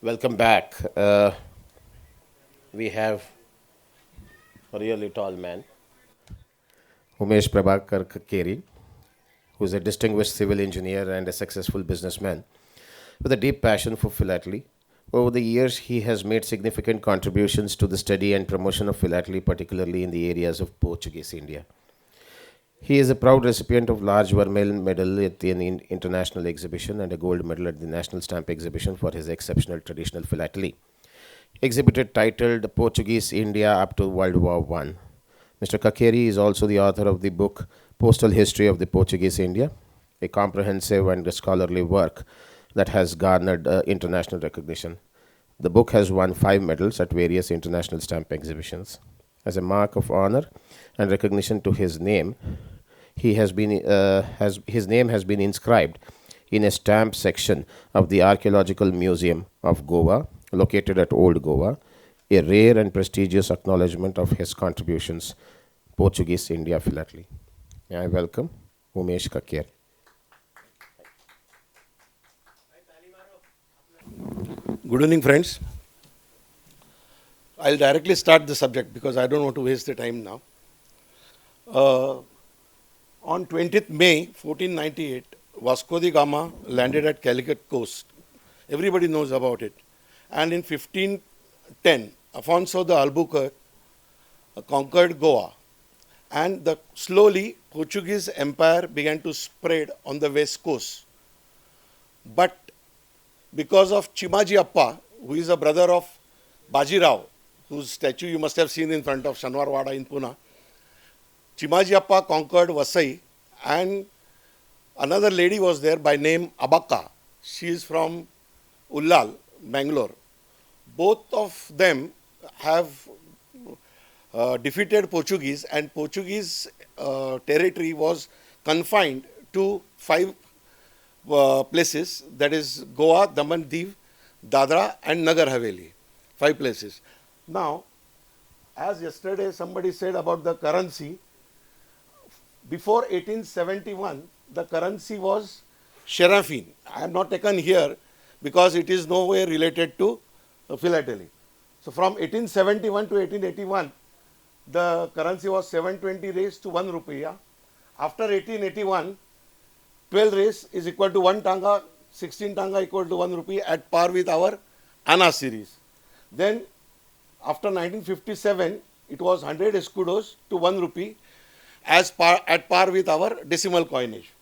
Welcome back. We have a really tall man, Umesh Kakkeri, who is a distinguished civil engineer and a successful businessman with a deep passion for philately. Over the years, he has made significant contributions to the study and promotion of philately, particularly in the areas of Portuguese India. He is a proud recipient of large Vermeil medal at the international exhibition and a gold medal at the National Stamp exhibition for his exceptional traditional philately exhibited titled Portuguese India up to World War One. Mr. Kakkeri is also the author of the book Postal History of the Portuguese India, a comprehensive and scholarly work that has garnered international recognition. The book has won 5 medals at various international stamp exhibitions. As a mark of honor and recognition to his name, his name has been inscribed in a stamp section of the Archaeological Museum of Goa, located at Old Goa, a rare and prestigious acknowledgement of his contributions, Portuguese India Philately. I welcome Umesh Kakkeri. Good evening, friends. I'll directly start the subject because I don't want to waste the time now. On 20th May 1498, Vasco da Gama landed at Calicut coast. Everybody knows about it. And in 1510, Afonso the Albuquerque conquered Goa. And slowly, Portuguese empire began to spread on the west coast. But because of Chimaji Appa, who is a brother of Bajirao, whose statue you must have seen in front of Shanwarwada in Pune, Chimaji Appa conquered Vasai, and another lady was there by name Abaka. She is from Ullal, Bangalore. Both of them have defeated Portuguese, and Portuguese territory was confined to 5 places, that is Goa, Daman, Div, Dadra and Nagar Haveli, 5 places. Now, as yesterday somebody said about the currency, before 1871, the currency was Sherafin. I have not taken here because it is nowhere related to philately. So, from 1871 to 1881, the currency was 720 raised to 1 rupiah. After 1881, 12 raise is equal to 1 tanga, 16 tanga equal to 1 rupee at par with our Anna series. Then after 1957, it was 100 escudos to 1 rupee at par with our decimal coinage.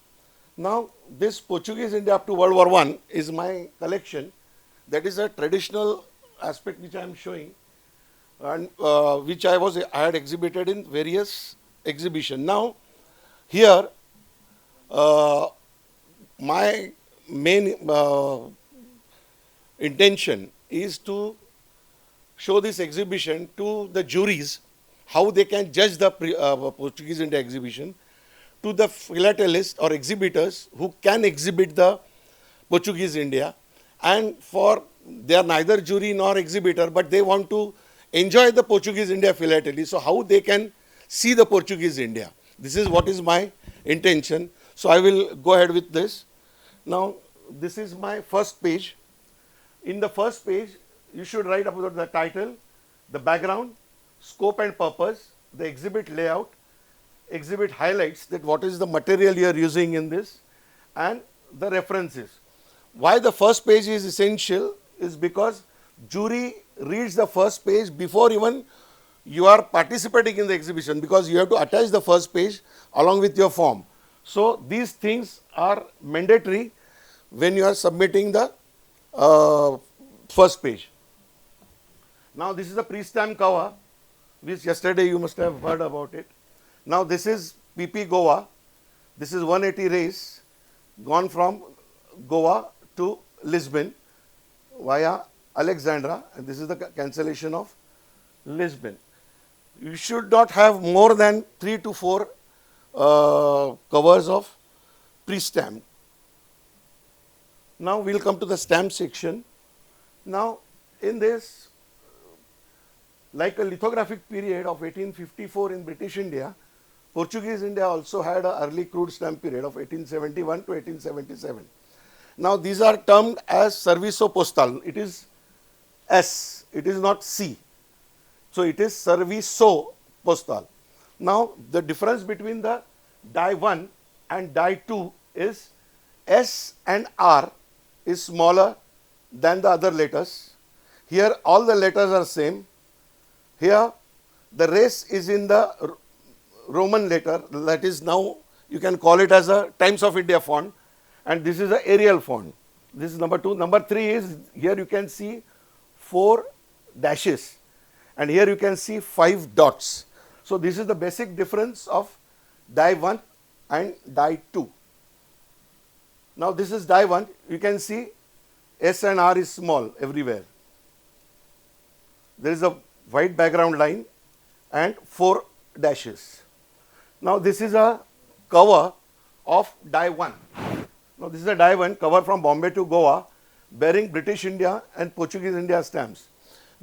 Now, this Portuguese India up to World War I is my collection. That is a traditional aspect which I am showing, and which I had exhibited in various exhibitions. Now, here my main intention is to show this exhibition to the juries, how they can judge the Portuguese India exhibition, to the philatelists or exhibitors who can exhibit the Portuguese India, and they are neither jury nor exhibitor, but they want to enjoy the Portuguese India philately. So how they can see the Portuguese India? This is what is my intention. So I will go ahead with this. Now, this is my first page. In the first page, you should write about the title, the background, scope and purpose, the exhibit layout, exhibit highlights, that what is the material you are using in this, and the references. Why the first page is essential is because jury reads the first page before even you are participating in the exhibition, because you have to attach the first page along with your form. So these things are mandatory when you are submitting the first page. Now, this is the pre-stamp cover, which yesterday you must have heard about it. Now, this is PP Goa. This is 180 race gone from Goa to Lisbon via Alexandra, and this is the cancellation of Lisbon. You should not have more than 3 to 4 covers of pre-stamp. Now, we will come to the stamp section. Now, in this, like a lithographic period of 1854 in British India, Portuguese India also had an early crude stamp period of 1871 to 1877. Now, these are termed as Serviço Postal. It is S, it is not C. So it is Serviço Postal. Now the difference between the die 1 and die 2 is S and R is smaller than the other letters. Here all the letters are same. Here the res is in the Roman letter, that is now you can call it as a Times of India font, and this is a Arial font. This is number 2. Number 3 is, here you can see 4 dashes and here you can see 5 dots. So this is the basic difference of die 1 and die 2. Now this is die 1, you can see S and R is small everywhere. There is a white background line and 4 dashes. Now this is a cover of die 1. Now this is a die 1 cover from Bombay to Goa bearing British India and Portuguese India stamps.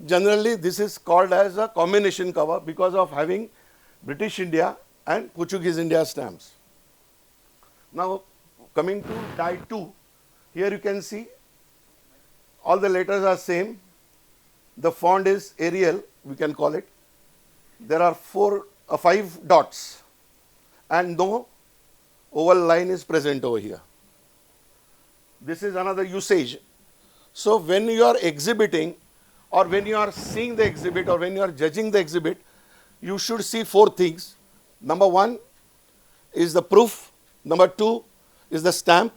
Generally this is called as a combination cover because of having British India and Portuguese India stamps. Now coming to die 2, here you can see all the letters are same. The font is Arial, we can call it. There are 5 dots and no oval line is present over here. This is another usage. So when you are exhibiting or when you are seeing the exhibit or when you are judging the exhibit, you should see 4 things. Number 1 is the proof, number 2 is the stamp,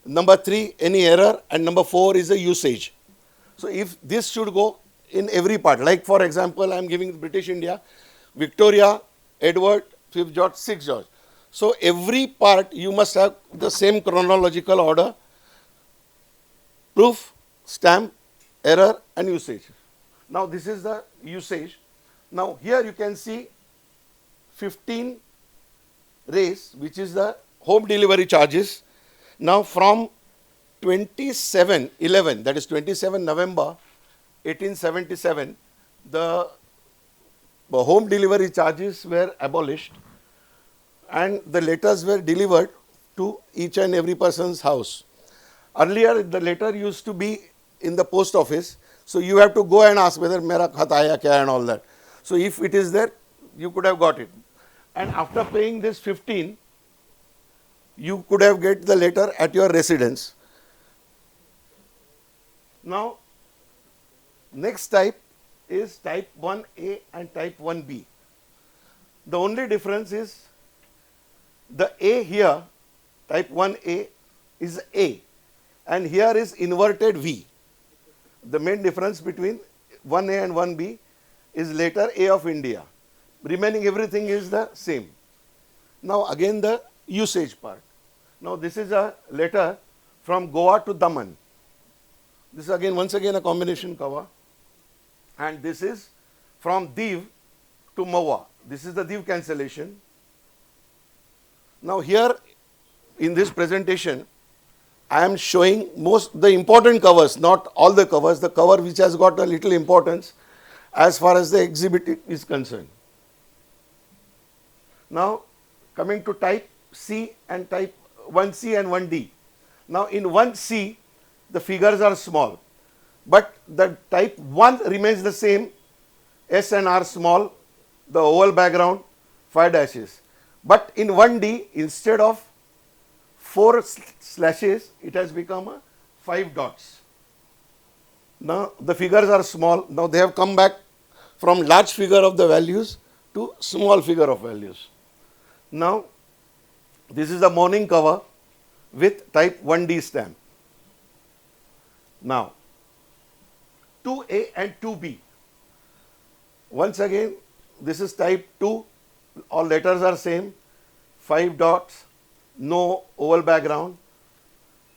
number 3 any error, and number 4 is the usage. So if this should go in every part, like for example I am giving British India, Victoria, Edward, 5th George, 6th George. So every part you must have the same chronological order: proof, stamp, error and usage. Now this is the usage. Now here you can see 15 raise, which is the home delivery charges. Now from 27/11, that is 27 November 1877, the home delivery charges were abolished and the letters were delivered to each and every person's house. Earlier the letter used to be in the post office, so you have to go and ask whether mera khat aaya kya and all that. So if it is there, you could have got it. And after paying this 15, you could have get the letter at your residence. Now next type is type 1A and type 1B. The only difference is the A here, type 1A is A, and here is inverted V. The main difference between 1A and 1B is letter A of India. Remaining everything is the same. Now again the usage part. Now this is a letter from Goa to Daman. This is again once again a combination cover, and this is from Div to Mawa. This is the Div cancellation. Now here in this presentation I am showing the important covers, not all the covers, the cover which has got a little importance as far as the exhibit is concerned. Now coming to type C and type 1C and 1D. Now in 1C the figures are small, but the type 1 remains the same, S and R small, the oval background, 5 dashes. But in 1D, instead of 4 slashes, it has become 5 dots. Now the figures are small. Now they have come back from large figure of the values to small figure of values. Now this is the morning cover with type 1D stamp. Now 2A and 2B. Once again, this is type 2. All letters are same. 5 dots, no oval background,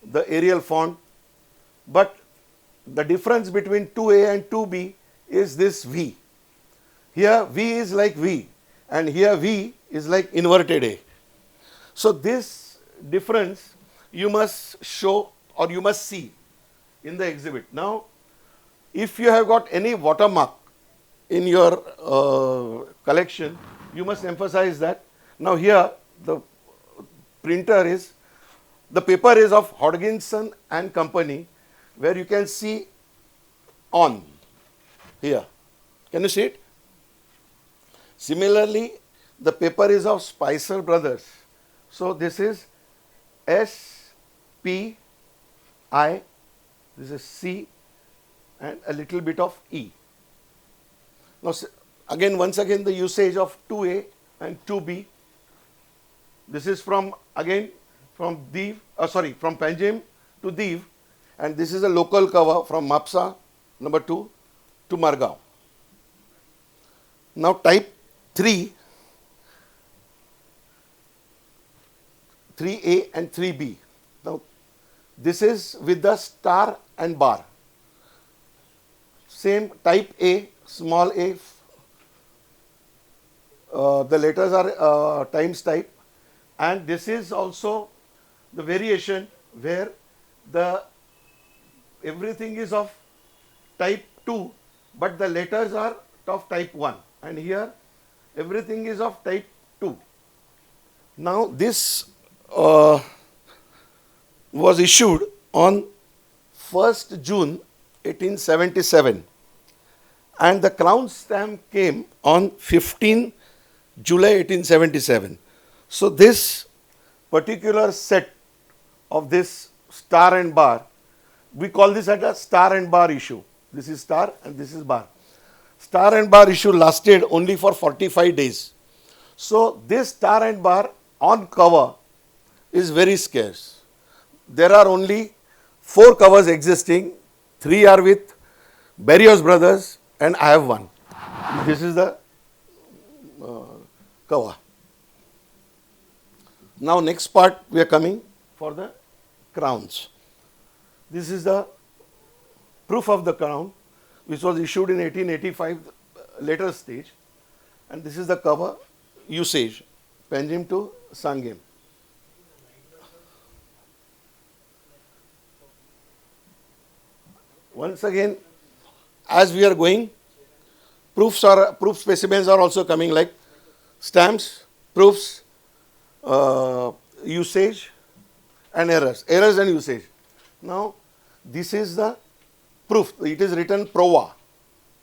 the Arial font. But the difference between 2A and 2B is this V. Here V is like V and here V is like inverted A. So this difference you must show or you must see in the exhibit. Now if you have got any watermark in your collection, you must emphasize that. Now here the paper is of Hodgkinson and Company, where you can see on. here. Can you see it? Similarly, the paper is of Spicer Brothers. So this is S, P, I, this is C, and a little bit of E. Now, again, once again, the usage of 2A and 2B. This is from, again, from from Panjim to Div, and this is a local cover from Mapsa, number 2, to Margao. Now, type 3, 3A and 3B. Now, this is with the star and bar. Same type A, small a, the letters are times type, and this is also the variation where the everything is of type 2, but the letters are of type 1, and here everything is of type 2. Now this was issued on 1st June 1877, and the crown stamp came on 15 July 1877. So this particular set of this star and bar, we call this as a star and bar issue. This is star and this is bar. Star and bar issue lasted only for 45 days. So this star and bar on cover is very scarce. There are only 4 covers existing. 3 are with Barrios Brothers, and I have one. This is the cover. Now next part we are coming for the crowns. This is the proof of the crown, which was issued in 1885, later stage, and this is the cover usage, Panjim to Sangam. Once again, as we are going, proof specimens are also coming, like stamps, proofs, usage, and errors and usage. Now, this is the proof. It is written prova.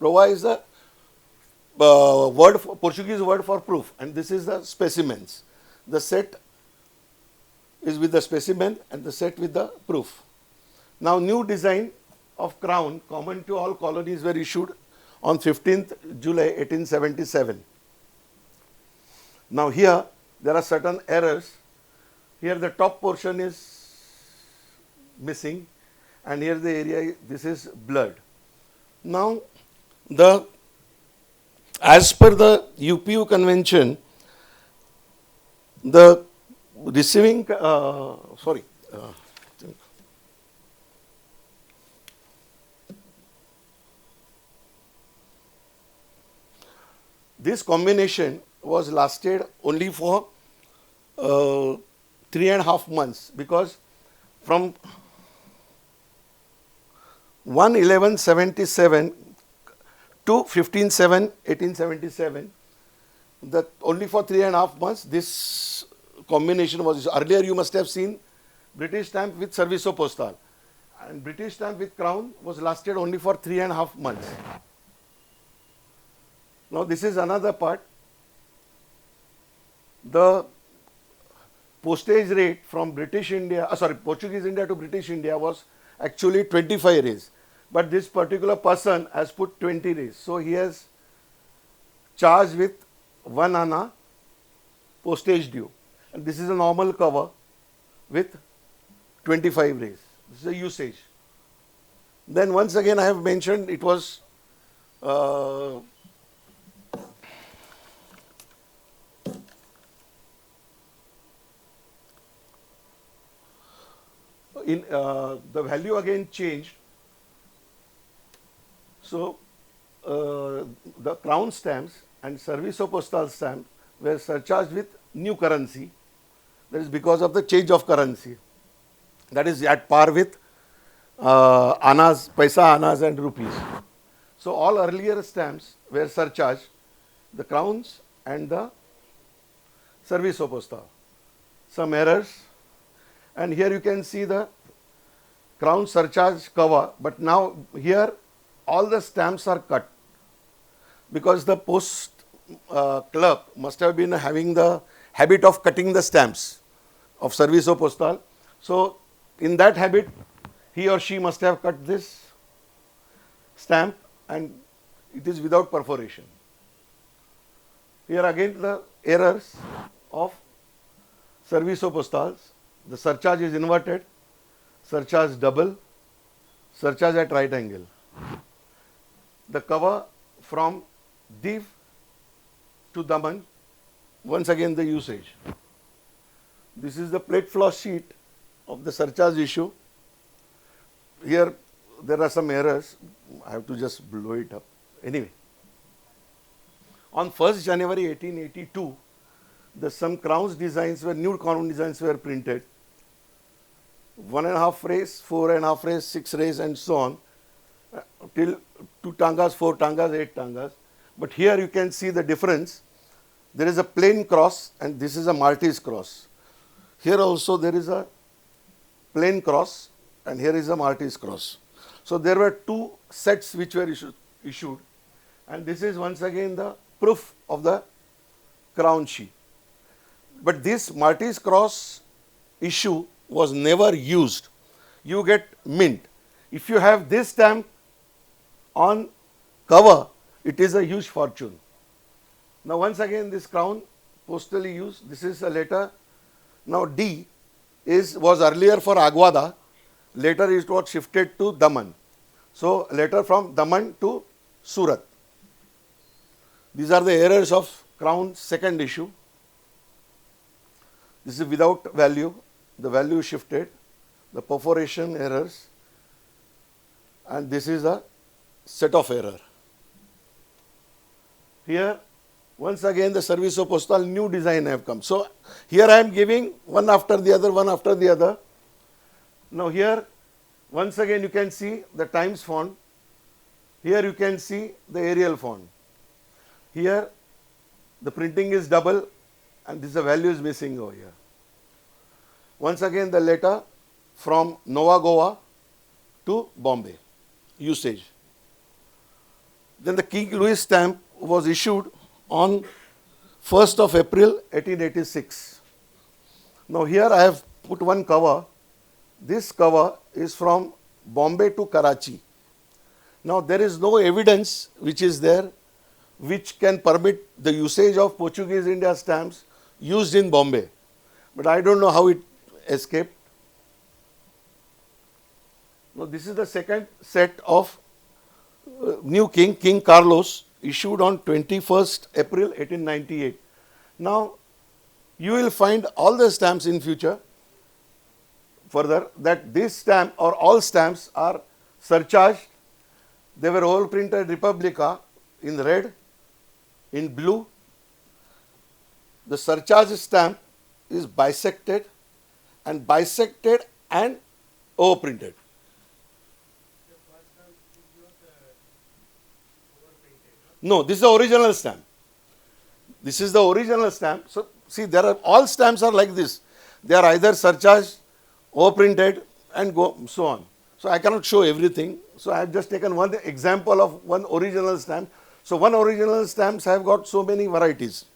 Prova is the Portuguese word for proof, and this is the specimens. The set is with the specimen and the set with the proof. Now, new design of crown common to all colonies were issued on 15th July 1877. Now, here there are certain errors. Here the top portion is missing, and here the area, this is blurred. Now, as per the UPU convention, the receiving, this combination was lasted only for 3.5 months, because from 1/11/77 to 15/7/1877, only for 3.5 months this combination was. Earlier you must have seen British stamp with Serviço Postal, and British stamp with crown was lasted only for 3.5 months. Now this is another part. The postage rate from Portuguese India to British India was actually 25 rays, but this particular person has put 20 rays. So he has charged with 1 anna postage due, and this is a normal cover with 25 rays. This is a usage. Then once again I have mentioned it was the value again changed. So the crown stamps and Serviço Postal stamps were surcharged with new currency. That is because of the change of currency. That is at par with annas, paisa annas and rupees. So all earlier stamps were surcharged, the crowns and the Serviço Postal. Some errors. And here you can see the crown surcharge cover, but now here all the stamps are cut. because the post clerk must have been having the habit of cutting the stamps of Serviço Postal. So, in that habit, he or she must have cut this stamp and it is without perforation. Here again the errors of Serviço Postals. The surcharge is inverted, surcharge double, surcharge at right angle. The cover from div to daman, once again the usage. This is the plate floss sheet of the surcharge issue. Here there are some errors. I have to just blow it up. Anyway, on 1st January 1882, some crowns designs were, new crown designs were printed. 1.5 rays, 4.5 rays, 6 rays and so on, till 2 tangas, 4 tangas, 8 tangas. But here you can see the difference. There is a plain cross and this is a Maltese cross. Here also there is a plain cross and here is a Maltese cross. So there were 2 sets which were issued and this is once again the proof of the crown sheet. But this Maltese cross issue was never used. You get mint. If you have this stamp on cover, it is a huge fortune. Now once again this crown postally used. This is a letter. Now D was earlier for Aguada. Later it was shifted to Daman. So letter from Daman to Surat. These are the errors of crown second issue. This is without value. The value shifted, the perforation errors, and this is a set of error. Here once again the Serviço Postal new design have come. So here I am giving one after the other, one after the other. Now here once again you can see the Times font. Here you can see the Arial font. Here the printing is double and this value is missing over here. Once again the letter from Nova Goa to Bombay, usage. Then the King Louis stamp was issued on 1st of April 1886. Now here I have put one cover. This cover is from Bombay to Karachi. Now there is no evidence which is there which can permit the usage of Portuguese India stamps used in Bombay. But I don't know how it escaped. Now this is the second set of new king, King Carlos, issued on 21st April 1898. Now you will find all the stamps in future further that this stamp or all stamps are surcharged. They were all printed Republica in red, in blue. The surcharge stamp is bisected and overprinted. No, this is the original stamp. This is the original stamp. So see, there are all stamps are like this. They are either surcharged, overprinted, and so on. So I cannot show everything. So I have just taken one example of one original stamp. So one original stamps have got so many varieties.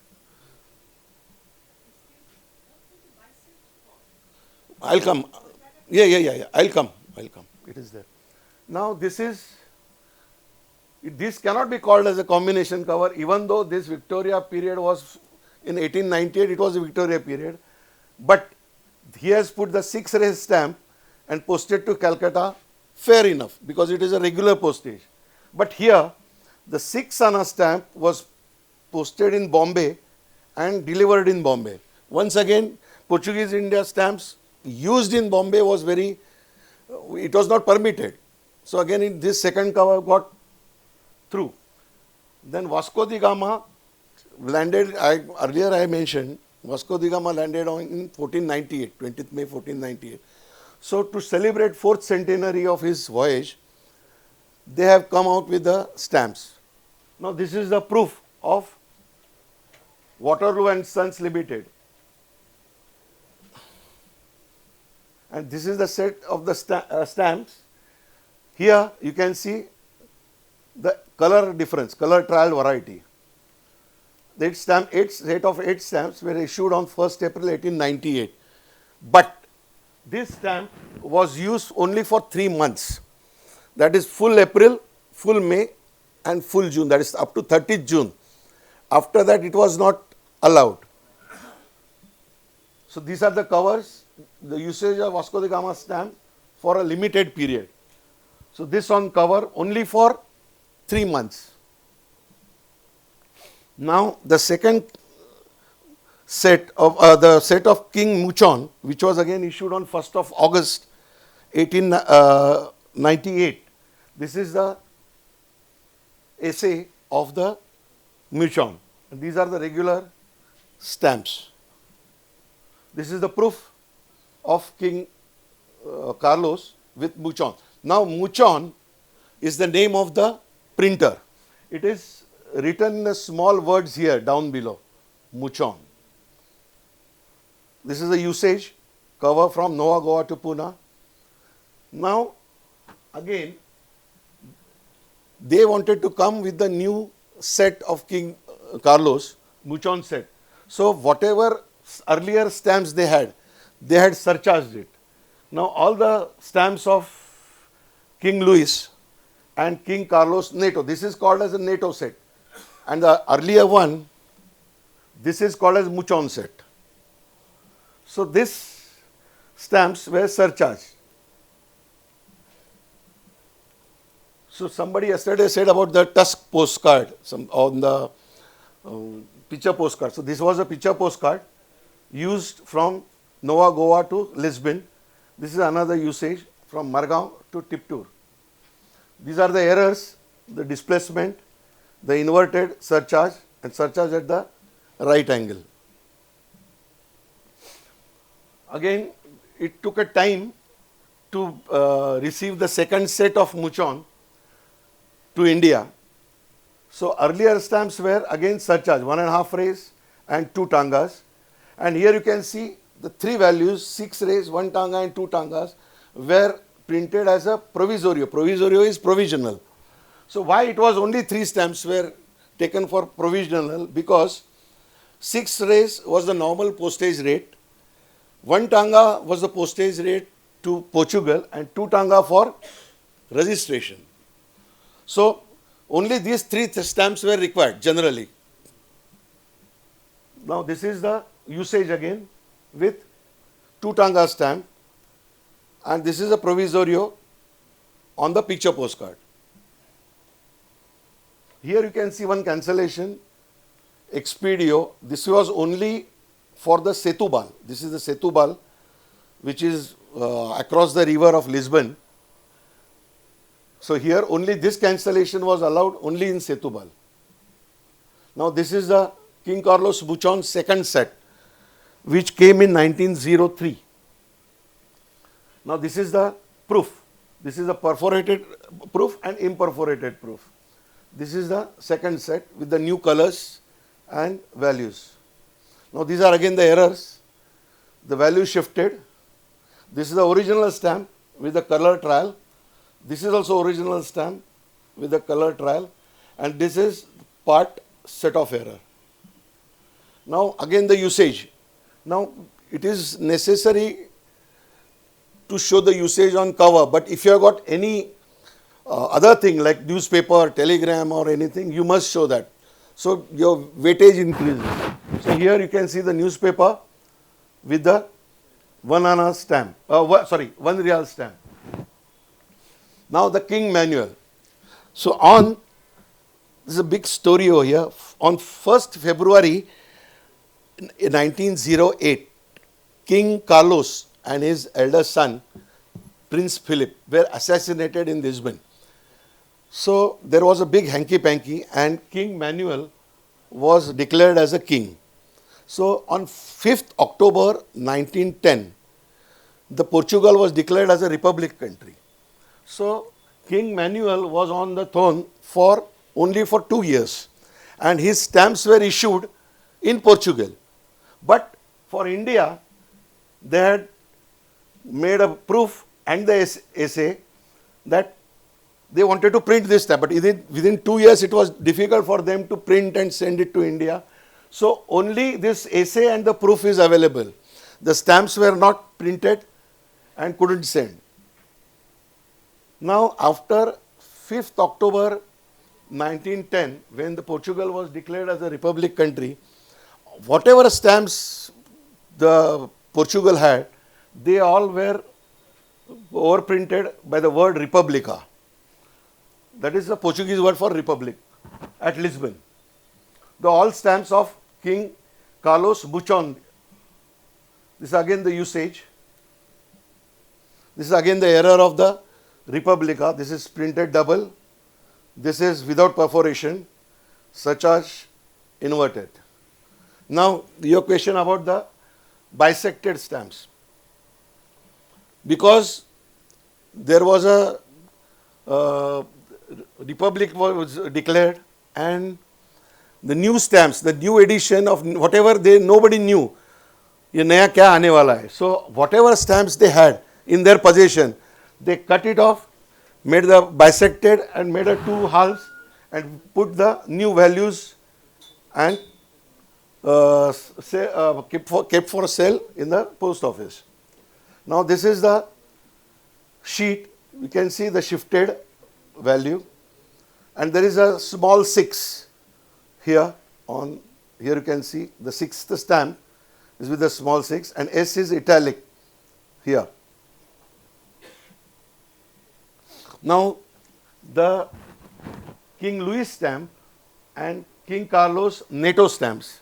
I'll come. Yeah. I'll come. It is there. Now this cannot be called as a combination cover, even though this Victoria period was in 1898, it was a Victoria period. But he has put the 6 rays stamp and posted to Calcutta, fair enough, because it is a regular postage. But here, the 6 Anna stamp was posted in Bombay and delivered in Bombay. Once again, Portuguese India stamps used in Bombay was it was not permitted. So again, this second cover got through. Then Vasco da Gama landed, earlier I mentioned, Vasco da Gama landed in 1498, 20th May 1498. So to celebrate 4th centenary of his voyage, they have come out with the stamps. Now this is the proof of Waterloo and Sons Limited. And this is the set of the stamps. Here you can see the color difference, color trial variety. The set of 8 stamps were issued on 1st April 1898. But this stamp was used only for 3 months. That is full April, full May and full June, that is up to 30th June. After that it was not allowed. So these are the covers, the usage of Vasco da Gama stamp for a limited period. So this on cover only for 3 months. Now the second set of King Muchon, which was again issued on 1st of August 1898. This is the essay of the Muchon. And these are the regular stamps. This is the proof of King Carlos with Muchon. Now Muchon is the name of the printer. It is written in small words here down below, Muchon. This is the usage, cover from Nova Goa to Pune. Now again they wanted to come with the new set of King Carlos, Muchon set. So whatever earlier stamps they had surcharged it. Now all the stamps of King Louis and King Carlos NATO, this is called as a NATO set. And the earlier one, this is called as Muchon set. So these stamps were surcharged. So somebody yesterday said about the Tusk postcard, on the picture postcard. So this was a picture postcard used from Nova Goa to Lisbon. This is another usage from Margao to Tiptur. These are the errors, the displacement, the inverted surcharge and surcharge at the right angle. Again, it took a time to receive the second set of Muchon to India. So earlier stamps were again surcharge, 1.5 raise and 2 tangas. And here you can see the 3 values, 6 raise, 1 tanga and 2 tangas were printed as a provisorio. Provisorio is provisional. So why it was only 3 stamps were taken for provisional? Because 6 raise was the normal postage rate, 1 tanga was the postage rate to Portugal and 2 tanga for registration. So only these 3 stamps were required generally. Now this is the usage again with 2 tanga stamp, and this is a provisorio on the picture postcard. Here you can see one cancellation, Expedio. This was only for the Setúbal. This is the Setúbal, which is across the river of Lisbon. So here only this cancellation was allowed only in Setúbal. Now this is the King Carlos Muchon second set, which came in 1903. Now this is the proof. This is the perforated proof and imperforated proof. This is the second set with the new colors and values. Now these are again the errors. The value shifted. This is the original stamp with the color trial. This is also original stamp with the color trial, and this is part set of error. Now again the usage. Now it is necessary to show the usage on cover, but if you have got any other thing like newspaper, telegram or anything, you must show that. So your weightage increases. So here you can see the newspaper with the 1 anna stamp, 1 real stamp. Now the King Manual. So this is a big story over here. On 1st February 1908, King Carlos and his elder son, Prince Philip, were assassinated in Lisbon. So there was a big hanky-panky and King Manuel was declared as a king. So on 5th October 1910, the Portugal was declared as a republic country. So King Manuel was on the throne only for 2 years, and his stamps were issued in Portugal. But for India, they had made a proof and the essay that They wanted to print this stamp, but within 2 years it was difficult for them to print and send it to India. So only this essay and the proof is available. The stamps were not printed and couldn't send. Now after 5th October 1910, when the Portugal was declared as a republic country, whatever stamps the Portugal had, they all were overprinted by the word Republica. That is the Portuguese word for republic at Lisbon. The all stamps of King Carlos Buchon. This is again the usage. This is again the error of the Republica. This is printed double. This is without perforation, such as inverted. Now, your question about the bisected stamps. Because there was a republic was declared, and the new stamps, the new edition of whatever nobody knew, ये नया क्या आने वाला है. So whatever stamps they had in their possession, they cut it off, made the bisected and made a two halves and put the new values and kept for sale in the post office. Now this is the sheet. We can see the shifted value, and there is a small 6 here. Here you can see the 6th stamp is with the small 6, and S is italic here. Now the King Louis stamp and King Carlos NATO stamps,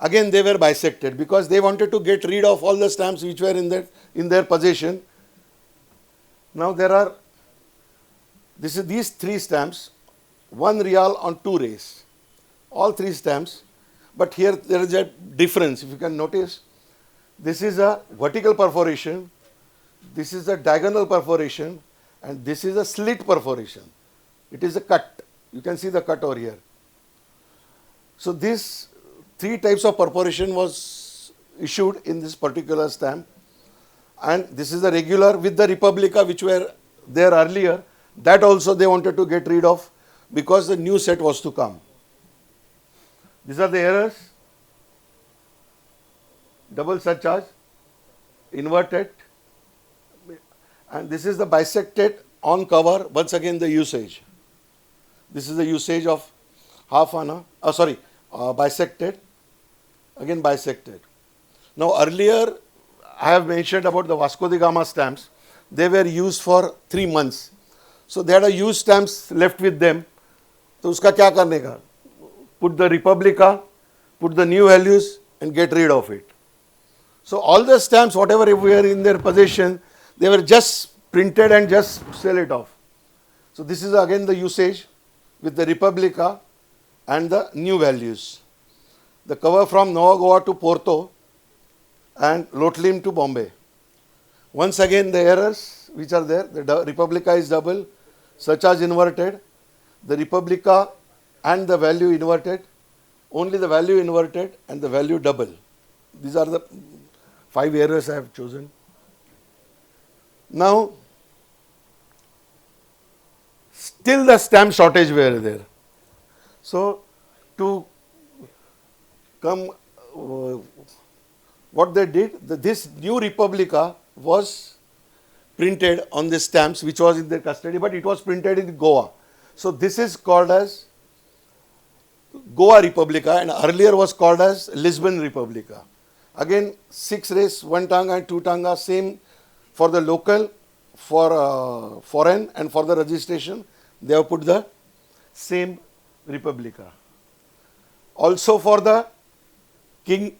again they were bisected because they wanted to get rid of all the stamps which were in their possession. Now there are these 3 stamps, 1 real on 2 rays, all 3 stamps, but here there is a difference. If you can notice, this is a vertical perforation, this is a diagonal perforation, and this is a slit perforation. It is a cut. You can see the cut over here. So these 3 types of perforation was issued in this particular stamp, and this is the regular with the Republica which were there earlier. That also they wanted to get rid of because the new set was to come. These are the errors: double surcharge, inverted, and this is the bisected on cover. Once again the usage. This is the usage of half anna, bisected, again bisected. Now earlier I have mentioned about the Vasco da Gama stamps. They were used for 3 months. So they had a used stamps left with them. तो उसका क्या करने का? Put the Republica, put the new values and get rid of it. So all the stamps, whatever were in their possession, they were just printed and just sell it off. So this is again the usage with the Republica and the new values. The cover from Nova Goa to Porto and Lotlim to Bombay. Once again the errors which are there, the Republica is double, such as inverted, the Republica and the value inverted, only the value inverted and the value double. These are the 5 errors I have chosen. Now, still the stamp shortage were there. So, to come, what they did, this new Republica was printed on the stamps which was in their custody, but it was printed in Goa. So this is called as Goa Republica, and earlier was called as Lisbon Republica. Again 6 rays, 1 tanga and 2 tanga, same for the local, for foreign, and for the registration they have put the same Republica. Also for the King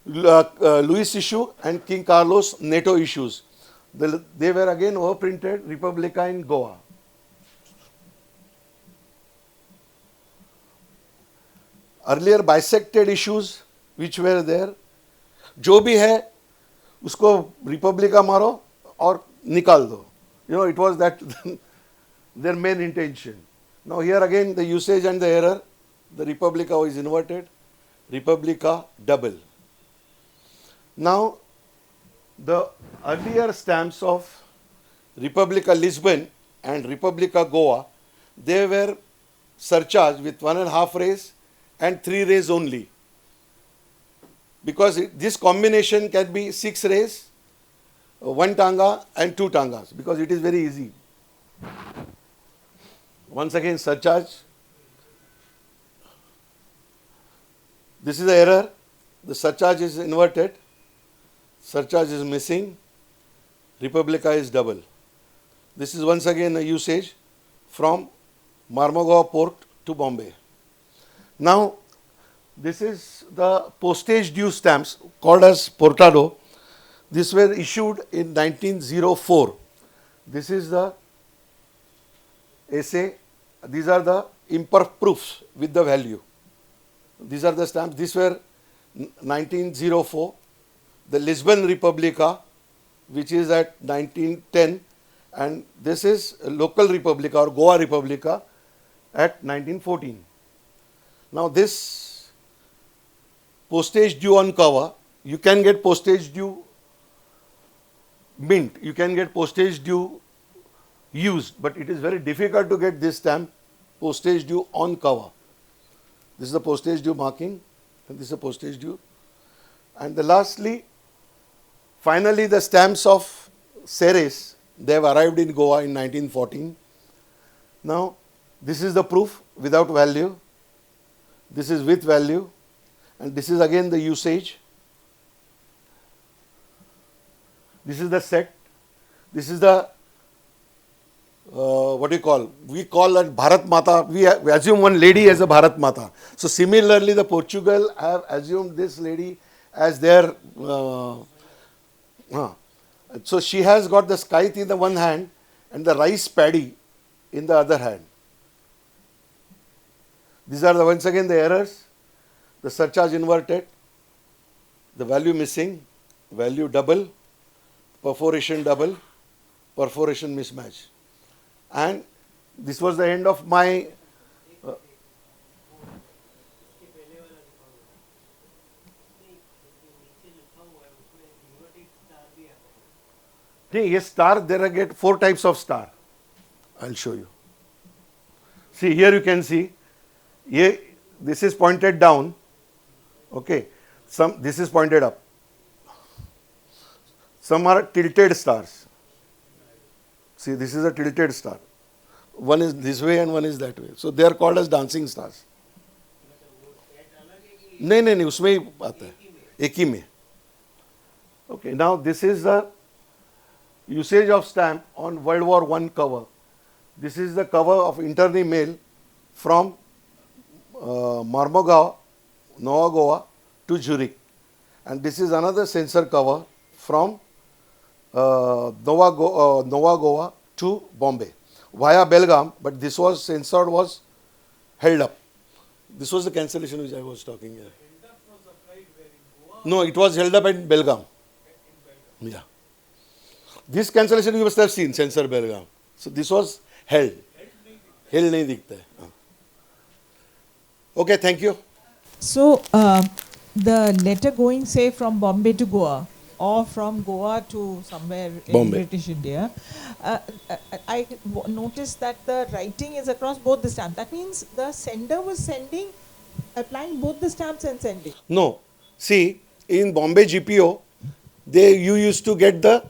Louis issue and King Carlos NATO issues, they were again overprinted Republica in Goa. Earlier bisected issues which were there, जो भी है उसको Republica मारो और निकाल दो. You know, it was that their main intention. Now here again the usage and the error, the Republica is inverted, Republica double. Now the earlier stamps of Republica Lisbon and Republica Goa, they were surcharged with 1.5 rays and 3 rays only. Because this combination can be 6 rays, 1 tanga and 2 tangas, because it is very easy. Once again, surcharge. This is the error. The surcharge is inverted. Surcharge is missing. Republica is double. This is once again a usage from Marmagaon port to Bombay. Now, this is the postage due stamps called as Portado. These were issued in 1904. This is the essay. These are the imperfect proofs with the value. These are the stamps. These were 1904. The Lisbon Republica, which is at 1910, and this is local Republica or Goa Republica at 1914. Now this postage due on cover, you can get postage due mint, you can get postage due used, but it is very difficult to get this stamp postage due on cover. This is the postage due marking, and this is the postage due. And the lastly, finally the stamps of Ceres, they have arrived in Goa in 1914. Now, this is the proof without value, this is with value, and this is again the usage. This is the set, this is the what do you call? We call that Bharat Mata. We assume one lady as a Bharat Mata. So similarly, the Portugal have assumed this lady as their. So she has got the scythe in the one hand and the rice paddy in the other hand. These are the once again the errors. The surcharge inverted, the value missing, value double, perforation mismatch. And this was the end of my yes, star, there are get 4 types of star. I'll show you. See, here you can see, here, this is pointed down, okay, this is pointed up. Some are tilted stars. See, this is a tilted star. One is this way and one is that way. So they are called as dancing stars. नहीं उसमें ही आता है, एक ही में. Okay, now this is the usage of stamp on World War I cover. This is the cover of Interni Mail from Marmagaon, Nova Goa to Zurich. And this is another censor cover from Nova Goa to Bombay via Belgaum, but this was censored, was held up. This was the cancellation which I was talking here. No, it was held up in Belgaum. Yeah. This cancellation you must have seen, censor Belgaum. So this was held. Held nahi dikhta hai. Okay, thank you. So the letter going, say, from Bombay to Goa, or from Goa to somewhere in Bombay. British India, I noticed that the writing is across both the stamps. That means the sender was sending, applying both the stamps and sending. No. See, in Bombay GPO, you used to get the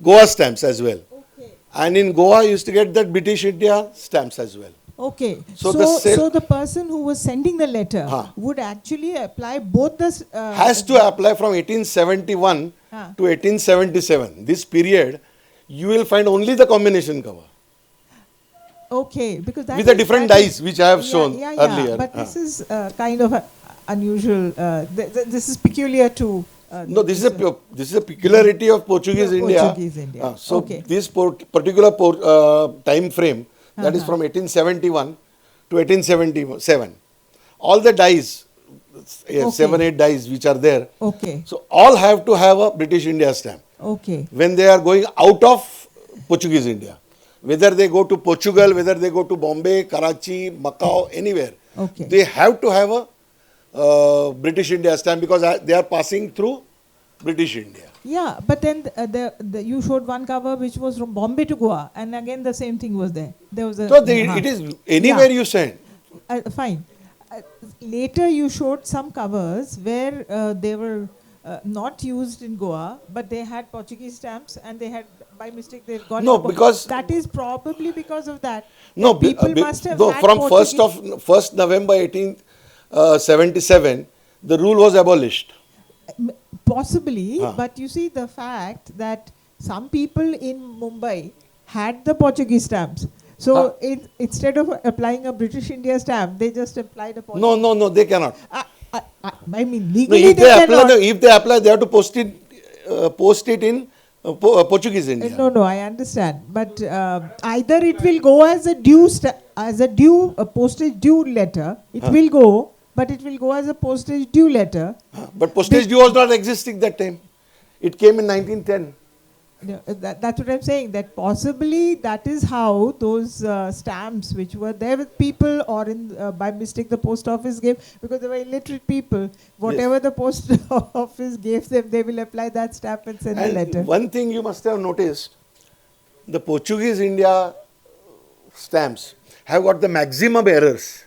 Goa stamps as well. Okay. And in Goa, you used to get the British India stamps as well. Okay. So So, the the person who was sending the letter would actually apply both the... has to apply from 1871 to 1877. This period, you will find only the combination cover. Okay, because that With the is- different that dyes is- which I have shown yeah, earlier. But this is kind of unusual. This is peculiar to. No, this is a peculiarity of Portuguese India. Portuguese India. So Okay. this particular time frame, that is from 1871 to 1877. All the dyes, 7, 8 dyes which are there. Okay. So all have to have a British India stamp Okay. when they are going out of Portuguese India. Whether they go to Portugal, whether they go to Bombay, Karachi, Macau, anywhere, Okay. they have to have a British India stamp because they are passing through British India. Yeah, but then you showed one cover which was from Bombay to Goa, and again the same thing was there. There was a So it is anywhere you send. fine. Later, you showed some covers where they were not used in Goa, but they had Portuguese stamps, and they had by mistake they've gone. No, out. because That is probably because of that. no, that people must have no, had from Portuguese. 1st November 1877, the rule was abolished. Possibly, Huh. but you see the fact that some people in Mumbai had the Portuguese stamps. So instead of applying a British India stamp, they just applied a Portuguese. No, they cannot. I mean, No, legally if they they apply, cannot. if they apply, they have to post it in Portuguese India. No, I understand. But either it will go as a due, a postage due letter. It will go, but it will go as a postage due letter. But postage due was not existing that time. It came in 1910. That's what I'm saying. That possibly that is how those stamps, which were there with people, or by mistake the post office gave, because they were illiterate people. Whatever the post office gave them, they will apply that stamp and send the letter. One thing you must have noticed, the Portuguese India stamps have got the maximum errors.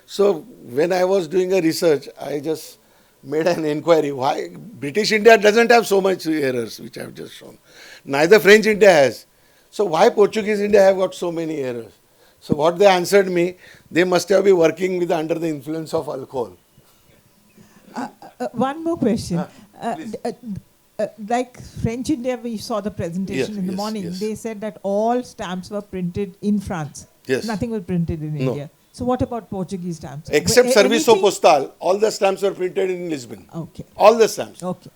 So when I was doing a research, I just made an inquiry why British India doesn't have so much errors, which I have just shown. Neither French India has. So why Portuguese India have got so many errors? So what they answered me, they must have been working with under the influence of alcohol. One more question. Like French India, we saw the presentation in the morning. Yes. They said that all stamps were printed in France. Yes. Nothing was printed in India. So what about Portuguese stamps? Except Serviço Anything? Postal, all the stamps were printed in Lisbon. Okay. All the stamps. Okay.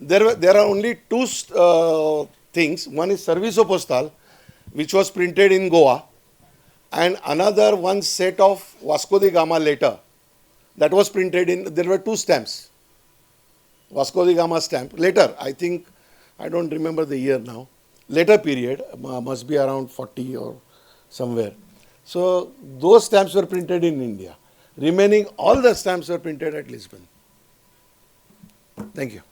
There are only two things. One is Serviço Postal, which was printed in Goa, and another one set of Vasco da Gama letter that was printed in. There were two stamps. Vasco da Gama stamp. Later, I think, I don't remember the year now. Later period, must be around 40 or somewhere. So those stamps were printed in India. Remaining all the stamps were printed at Lisbon. Thank you.